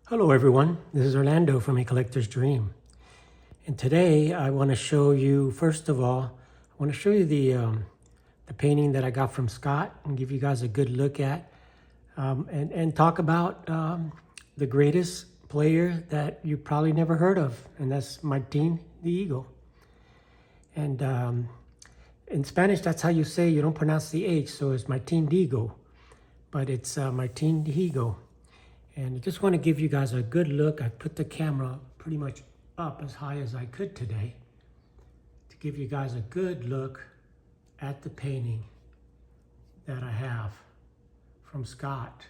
Hello everyone, this is Orlando from A Collector's Dream. And today I want to show you, first of all, I want to show you the painting that I got from Scott and give you guys a good look at and talk about the greatest player that you probably never heard of, and that's Martin Dihigo. And in Spanish, that's how you say, you don't pronounce the H, so it's Martin Dihigo, but it's Martin Dihigo. And I just want to give you guys a good look. I put the camera pretty much up as high as I could today to give you guys a good look at the painting that I have from Scott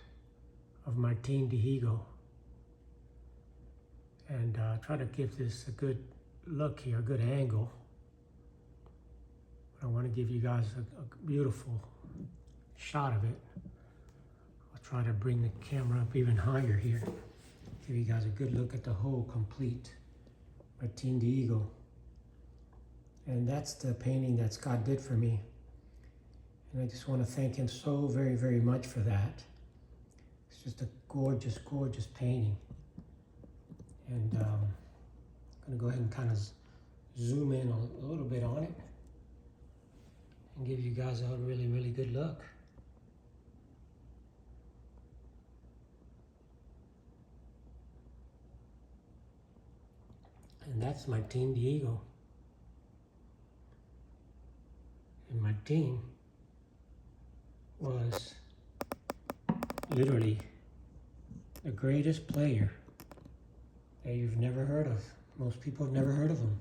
of Martin Dihigo. And try to give this a good look here, a good angle. I want to give you guys a beautiful shot of it. Try to bring the camera up even higher here. Give you guys a good look at the whole complete Martin Dihigo. And that's the painting that Scott did for me. And I just want to thank him so very, very much for that. It's just a gorgeous, gorgeous painting. And I'm going to go ahead and kind of zoom in a little bit on it and give you guys a really, really good look. And that's Martin Dihigo. And Martin was literally the greatest player that you've never heard of. Most people have never heard of him.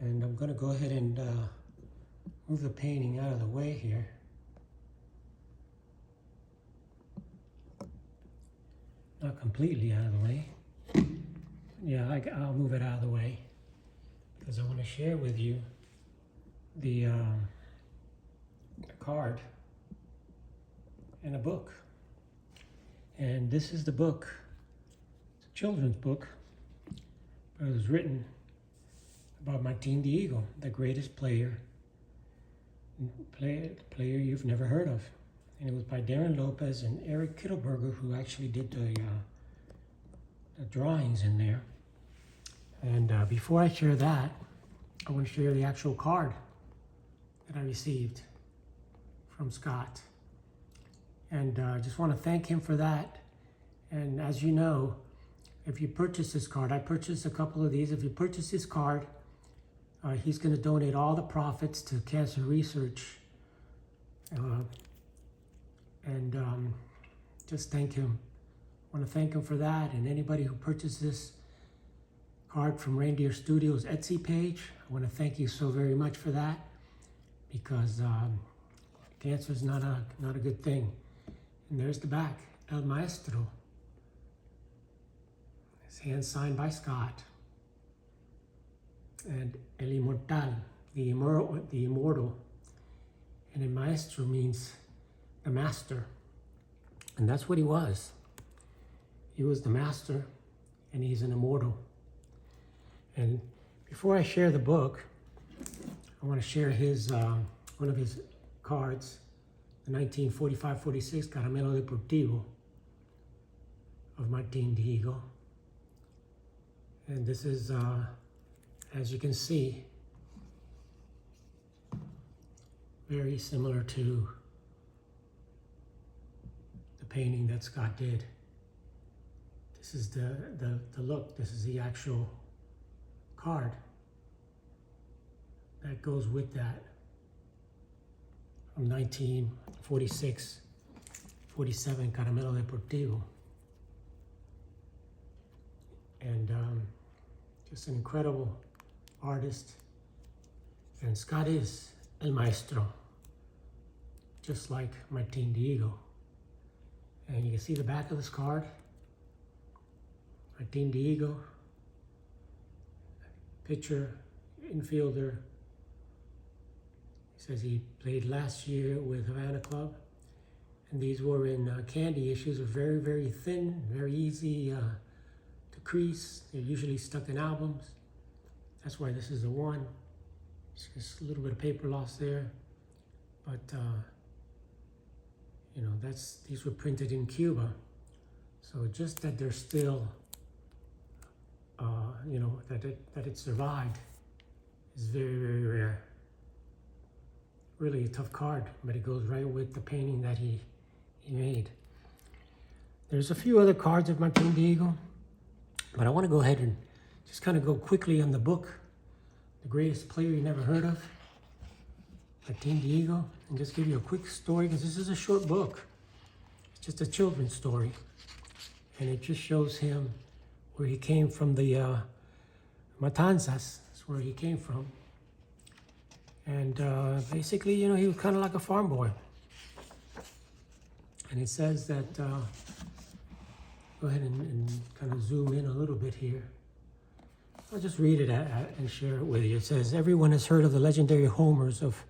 And I'm going to go ahead and move the painting out of the way here. Not completely out of the way. Yeah, I'll move it out of the way because I want to share with you the card and a book. And this is the book. It's a children's book, but it was written about Martin Dihigo, the greatest player you've never heard of. And it was by Darren Lopez and Eric Kittelberger, who actually did the drawings in there. And before I share that, I want to share the actual card that I received from Scott. And I just want to thank him for that. And as you know, if you purchase this card, I purchased a couple of these. If you purchase this card, he's going to donate all the profits to cancer research. Just thank him. I want to thank him for that, and anybody who purchased this card from Reindeer Studios Etsy page, I want to thank you so very much for that, because cancer is not a good thing. And there's the back, El Maestro. His hand signed by Scott. And El Inmortal, the immortal. And El Maestro means the master. And that's what he was. He was the master, and he's an immortal. And before I share the book, I want to share his one of his cards, the 1945-46 Caramelo Deportivo of Martin Dihigo. And this is, as you can see, very similar to the painting that Scott did. This is the look. This is the actual card that goes with that from 1946-47 Caramelo Deportivo. And just an incredible artist. And Scott is El Maestro, just like Martin Dihigo. And you can see the back of this card. Martin Dihigo, pitcher, infielder. He says he played last year with Havana Club. And these were in candy issues, are very, very thin, very easy to crease. They're usually stuck in albums. That's why this is the one. It's just a little bit of paper loss there. But, you know, these were printed in Cuba. So just that they're still, that it survived is very, very rare. Really a tough card, but it goes right with the painting that he made. There's a few other cards of Martin Dihigo, but I want to go ahead and just kind of go quickly on the book, The Greatest Player You Never Heard of, Martin Dihigo, and just give you a quick story, because this is a short book. It's just a children's story, and it just shows him where he came from, the Matanzas, that's where he came from. And basically, he was kind of like a farm boy. And it says that, go ahead and kind of zoom in a little bit here. I'll just read it and share it with you. It says, everyone has heard of the legendary homers of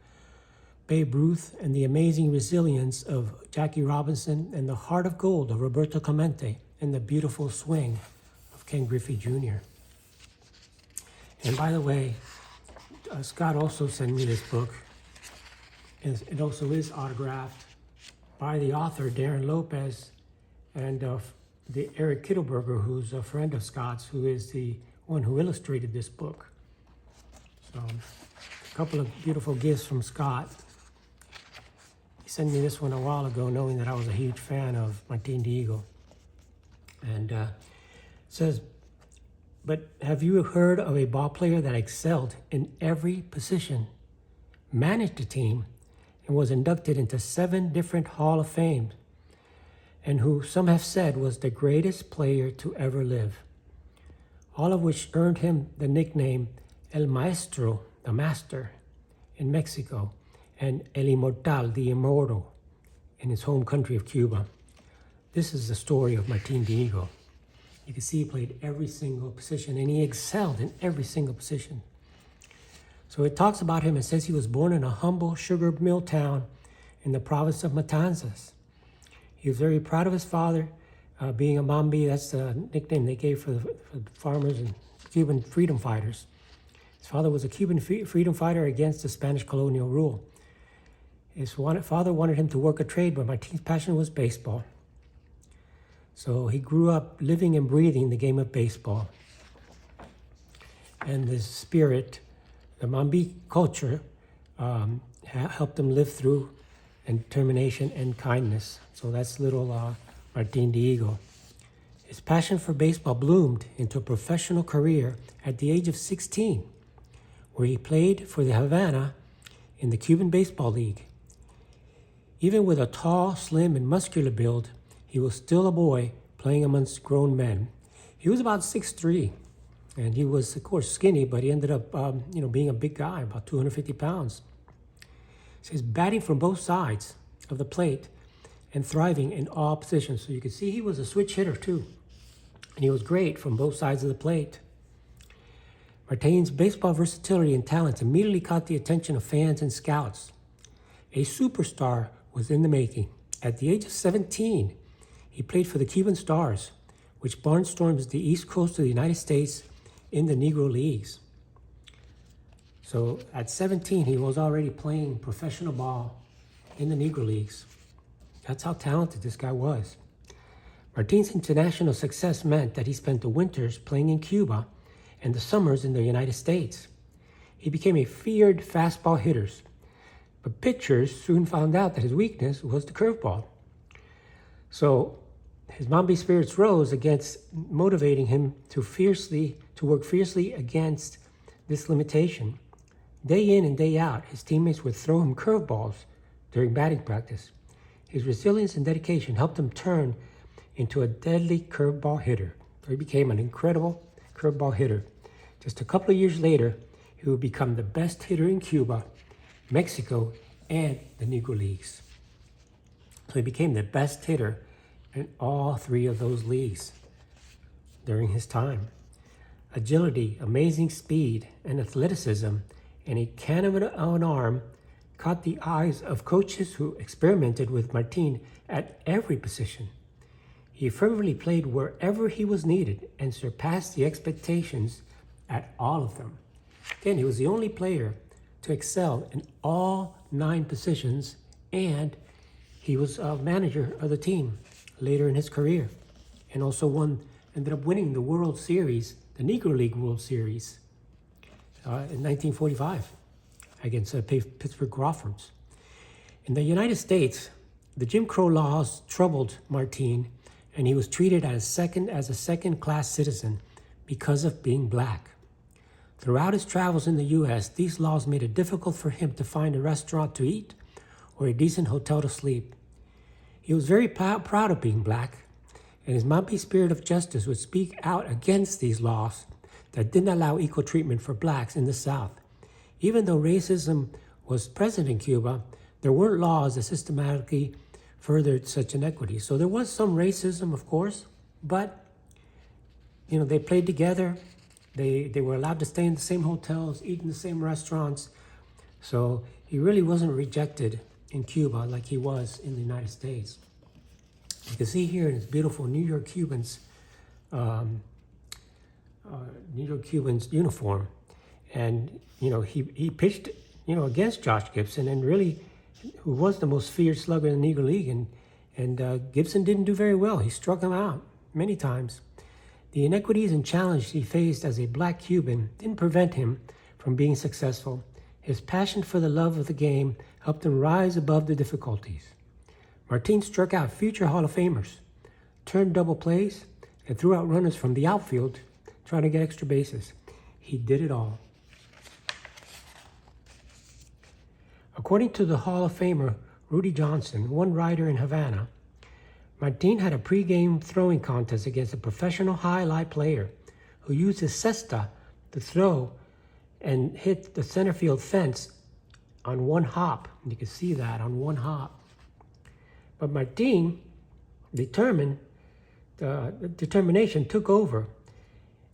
Babe Ruth and the amazing resilience of Jackie Robinson and the heart of gold of Roberto Clemente and the beautiful swing of Ken Griffey Jr. And by the way, Scott also sent me this book. It also is autographed by the author, Darren Lopez, and the Eric Kittelberger, who's a friend of Scott's, who is the one who illustrated this book. So, a couple of beautiful gifts from Scott. He sent me this one a while ago, knowing that I was a huge fan of Martin Dihigo. And it says, but have you heard of a ball player that excelled in every position, managed a team, and was inducted into 7 different Hall of Fame, and who some have said was the greatest player to ever live, all of which earned him the nickname El Maestro, the Master, in Mexico, and El Inmortal, the Immortal, in his home country of Cuba? This is the story of Martin Dihigo. You can see he played every single position, and he excelled in every single position. So it talks about him. It says he was born in a humble sugar mill town in the province of Matanzas. He was very proud of his father, being a Mambi. That's the nickname they gave for the farmers and Cuban freedom fighters. His father was a Cuban freedom fighter against the Spanish colonial rule. His father wanted him to work a trade, but Martin's passion was baseball. So he grew up living and breathing the game of baseball. And the spirit, the Mambi culture, helped him live through, and determination and kindness. So that's little Martin Dihigo. His passion for baseball bloomed into a professional career at the age of 16, where he played for the Havana in the Cuban Baseball League. Even with a tall, slim, and muscular build, he was still a boy playing amongst grown men. He was about 6'3", and he was, of course, skinny, but he ended up, being a big guy, about 250 pounds. So he's batting from both sides of the plate and thriving in all positions. So you can see he was a switch hitter, too, and he was great from both sides of the plate. Martin's baseball versatility and talent immediately caught the attention of fans and scouts. A superstar was in the making. At the age of 17, he played for the Cuban Stars, which barnstorms the east coast of the United States in the Negro Leagues. So at 17, he was already playing professional ball in the Negro Leagues. That's how talented this guy was. Martin's international success meant that he spent the winters playing in Cuba and the summers in the United States. He became a feared fastball hitter, but pitchers soon found out that his weakness was the curveball. So his Mambi spirits rose against motivating him to work fiercely against this limitation. Day in and day out, his teammates would throw him curveballs during batting practice. His resilience and dedication helped him turn into a deadly curveball hitter. So he became an incredible curveball hitter. Just a couple of years later, he would become the best hitter in Cuba, Mexico, and the Negro Leagues. So he became the best hitter in all 3 of those leagues during his time. Agility, amazing speed, and athleticism, and a cannon of an arm caught the eyes of coaches who experimented with Martin at every position. He fervently played wherever he was needed and surpassed the expectations at all of them. Again, he was the only player to excel in all 9 positions, and he was a manager of the team later in his career. and also ended up winning the World Series, the Negro League World Series in 1945 against Pittsburgh Crawfords. In the United States, the Jim Crow laws troubled Martin, and he was treated as a second-class citizen because of being black. Throughout his travels in the U.S., these laws made it difficult for him to find a restaurant to eat or a decent hotel to sleep. He was very proud of being black, and his mouthy spirit of justice would speak out against these laws that didn't allow equal treatment for blacks in the South. Even though racism was present in Cuba, there weren't laws that systematically furthered such inequities. So there was some racism, of course, but they played together. They were allowed to stay in the same hotels, eat in the same restaurants. So he really wasn't rejected in Cuba like he was in the United States. You can see here in his beautiful New York Cubans uniform, and he pitched against Josh Gibson, and really who was the most feared slugger in the Negro League, and Gibson didn't do very well. He struck him out many times. The inequities and challenges he faced as a black Cuban didn't prevent him from being successful. His passion for the love of the game helped him rise above the difficulties. Martin struck out future Hall of Famers, turned double plays, and threw out runners from the outfield trying to get extra bases. He did it all. According to the Hall of Famer Rudy Johnson, one writer in Havana, Martin had a pregame throwing contest against a professional highlight player who used his cesta to throw and hit the center field fence on one hop. You can see that on one hop. But Martin, determination took over,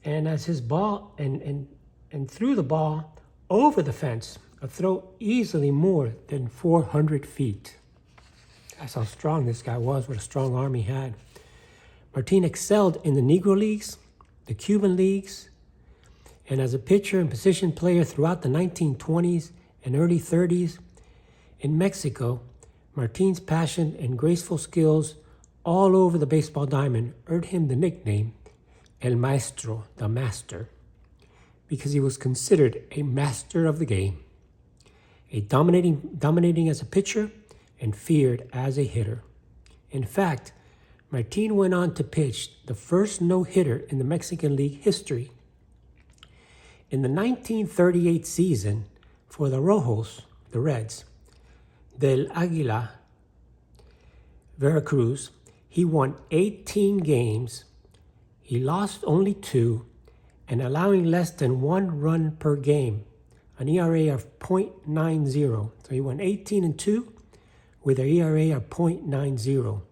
and as his ball and threw the ball over the fence, a throw easily more than 400 feet. That's how strong this guy was, what a strong arm he had. Martin excelled in the Negro Leagues, the Cuban Leagues, and as a pitcher and position player throughout the 1920s and early 30s. In Mexico, Martin's passion and graceful skills all over the baseball diamond earned him the nickname El Maestro, the master, because he was considered a master of the game, dominating as a pitcher and feared as a hitter. In fact, Martin went on to pitch the first no-hitter in the Mexican League history. In the 1938 season for the Rojos, the Reds, del Águila, Veracruz, he won 18 games. He lost only 2, and allowing less than 1 run per game, an ERA of .90. So he won 18-2 with an ERA of .90.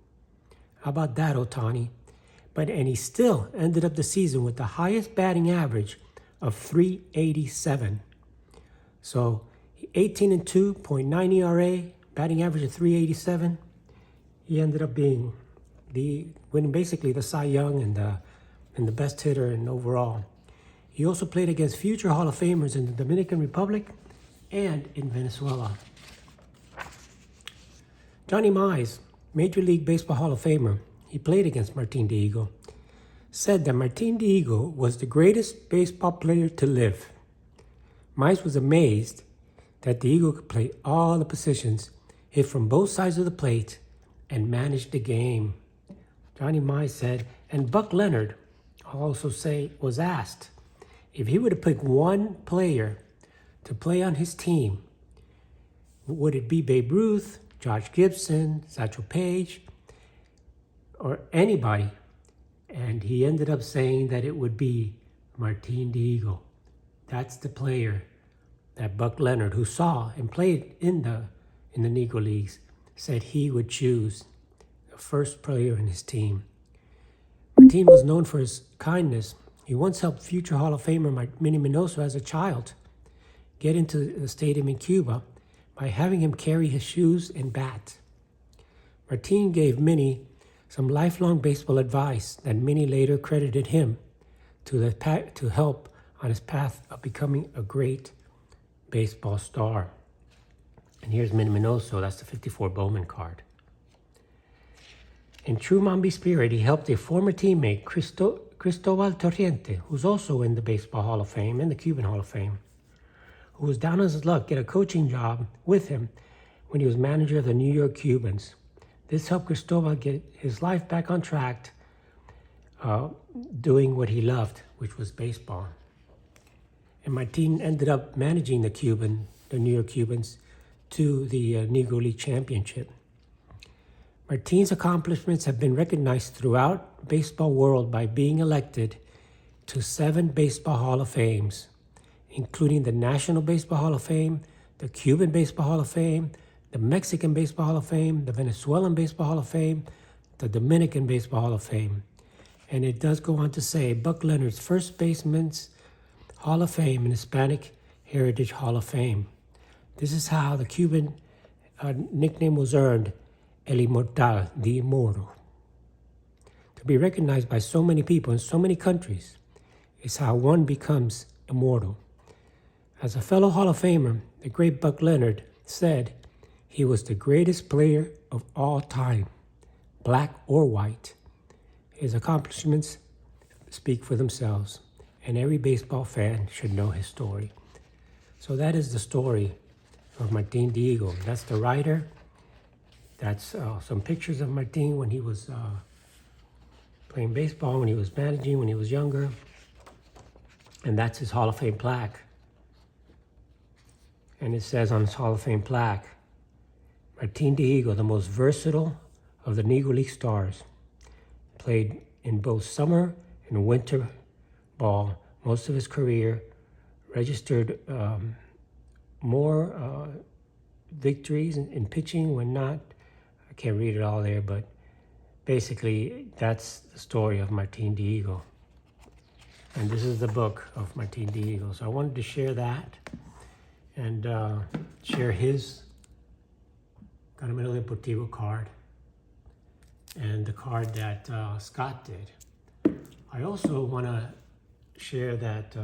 How about that, Ohtani? And he still ended up the season with the highest batting average of .387. So 18-2, .9 ERA, batting average of .387. He ended up being winning basically the Cy Young and the best hitter and overall. He also played against future Hall of Famers in the Dominican Republic and in Venezuela. Johnny Mize, Major League Baseball Hall of Famer, he played against Martin Dihigo, said that Martin Dihigo was the greatest baseball player to live. Mize was amazed that Dihigo could play all the positions, hit from both sides of the plate, and manage the game. Johnny Mize said, and Buck Leonard was asked if he would have picked one player to play on his team, would it be Babe Ruth, George Gibson, Satchel Paige, or anybody? And he ended up saying that it would be Martin Dihigo. That's the player that Buck Leonard, who saw and played in the Negro Leagues, said he would choose the first player in his team. Martin was known for his kindness. He once helped future Hall of Famer Minnie Minoso as a child get into the stadium in Cuba by having him carry his shoes and bat. Martin gave Minnie some lifelong baseball advice that Minnie later credited him to help on his path of becoming a great baseball star. And here's Minnie Minoso, that's the 54 Bowman card. In true Mambi spirit, he helped a former teammate, Cristobal Torriente, who's also in the Baseball Hall of Fame and the Cuban Hall of Fame, who was down on his luck, get a coaching job with him when he was manager of the New York Cubans. This helped Cristobal get his life back on track, doing what he loved, which was baseball. And Martin ended up managing the New York Cubans, to the Negro League championship. Martin's accomplishments have been recognized throughout the baseball world by being elected to 7 Baseball Hall of Fames, including the National Baseball Hall of Fame, the Cuban Baseball Hall of Fame, the Mexican Baseball Hall of Fame, the Venezuelan Baseball Hall of Fame, the Dominican Baseball Hall of Fame. And it does go on to say Buck Leonard's First Baseman's Hall of Fame and Hispanic Heritage Hall of Fame. This is how the Cuban nickname was earned, El Inmortal, the Immortal. To be recognized by so many people in so many countries is how one becomes immortal. As a fellow Hall of Famer, the great Buck Leonard said he was the greatest player of all time, black or white. His accomplishments speak for themselves, and every baseball fan should know his story. So that is the story of Martin Dihigo. That's the writer. That's some pictures of Martin when he was playing baseball, when he was managing, when he was younger. And that's his Hall of Fame plaque. And it says on his Hall of Fame plaque, Martin Dihigo, the most versatile of the Negro League stars, played in both summer and winter ball most of his career, registered more victories in pitching when not. I can't read it all there, but basically that's the story of Martin Dihigo. And this is the book of Martin Dihigo. So I wanted to share that and share his Caramelo Deportivo card and the card that Scott did. I also want to share that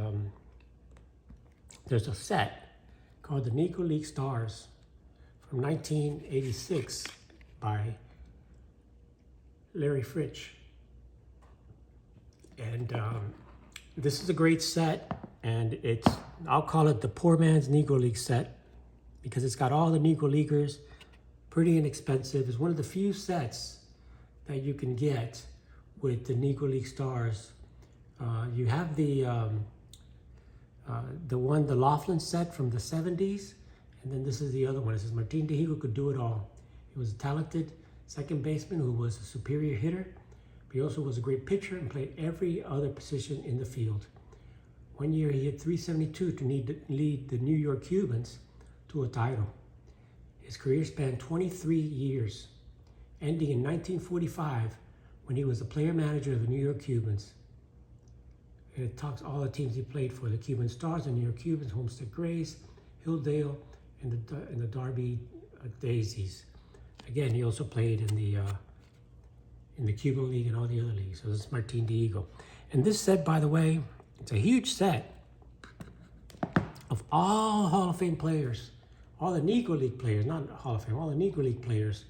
there's a set called the Negro League Stars from 1986 by Larry Fritsch. And this is a great set, and I'll call it the poor man's Negro League set because it's got all the Negro Leaguers, pretty inexpensive. It's one of the few sets that you can get with the Negro League Stars. You have the Laughlin set from the 70s, and then this is the other one. It says Martin Dihigo could do it all. He was a talented second baseman who was a superior hitter. But he also was a great pitcher and played every other position in the field. One year he hit .372 to lead the New York Cubans to a title. His career spanned 23 years, ending in 1945 when he was the player manager of the New York Cubans. And it talks all the teams he played for: the Cuban Stars, the New York Cubans, Homestead Grays, Hilldale, and the Derby Daisies. Again, he also played in the Cuban League and all the other leagues. So this is Martin Dihigo. And this set, by the way, it's a huge set of all Hall of Fame players, all the Negro League players, not Hall of Fame, all the Negro League players,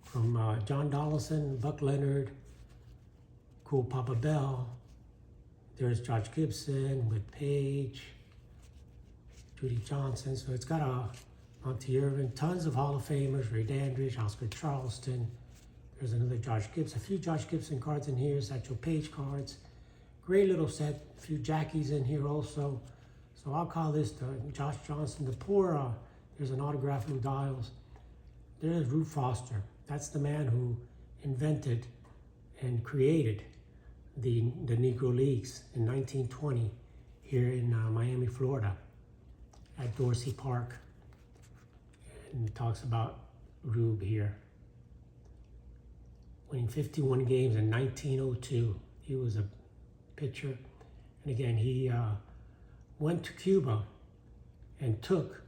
from John Donaldson, Buck Leonard, Cool Papa Bell. There's George Gibson with Page, Judy Johnson. So it's got Monty Irvin, tons of Hall of Famers, Ray Dandridge, Oscar Charleston. There's another George Gibson, a few George Gibson cards in here, Satchel Paige cards. Great little set, a few Jackies in here also. So I'll call this the Josh Johnson, the poor, there's an autograph Lou Dials. There's Rube Foster. That's the man who invented and created the Negro Leagues in 1920 here in Miami, Florida, at Dorsey Park. And it talks about Rube here. Winning 51 games in 1902. He was a pitcher. And again, he went to Cuba and took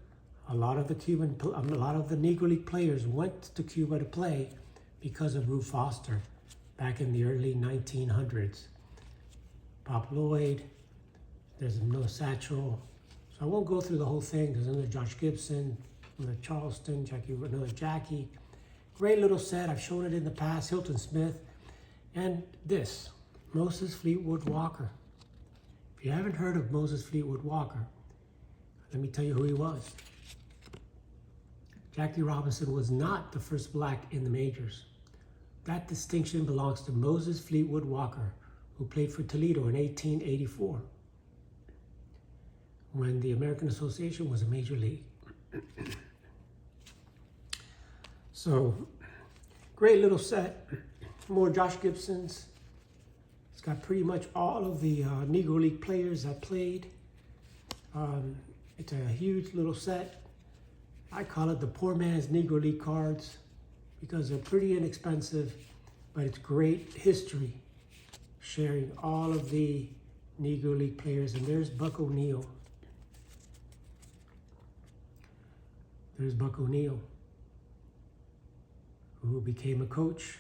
a lot of the Negro League players went to Cuba to play because of Rube Foster back in the early 1900s. Pop Lloyd, there's another Satchel. So I won't go through the whole thing. There's another Josh Gibson, another Charleston, another Jackie. Great little set. I've shown it in the past. Hilton Smith. And this, Moses Fleetwood Walker. If you haven't heard of Moses Fleetwood Walker, let me tell you who he was. Jackie Robinson was not the first black in the majors. That distinction belongs to Moses Fleetwood Walker, who played for Toledo in 1884, when the American Association was a major league. So, great little set. More Josh Gibson's. It's got pretty much all of the Negro League players that played. It's a huge little set. I call it the poor man's Negro League cards because they're pretty inexpensive, but it's great history, sharing all of the Negro League players. And there's Buck O'Neil. There's Buck O'Neil, who became a coach,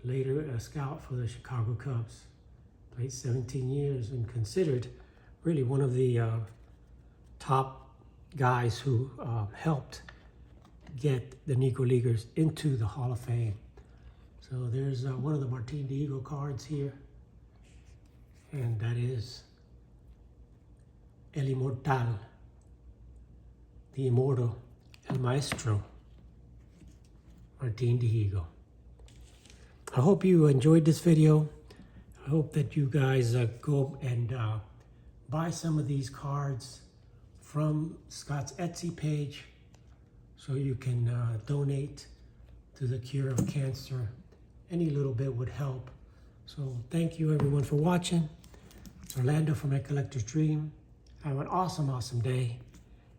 later a scout for the Chicago Cubs. Played 17 years and considered really one of the top guys who helped get the Negro Leaguers into the Hall of Fame. So there's one of the Martin Dihigo cards here, and that is El Inmortal, the immortal, El Maestro, Martin Dihigo. I hope you enjoyed this video. I hope that you guys go and buy some of these cards from Scott's Etsy page so you can donate to the cure of cancer. Any little bit would help. So thank you everyone for watching. It's Orlando from My Collector's Dream. Have an awesome, awesome day,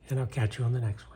and I'll catch you on the next one.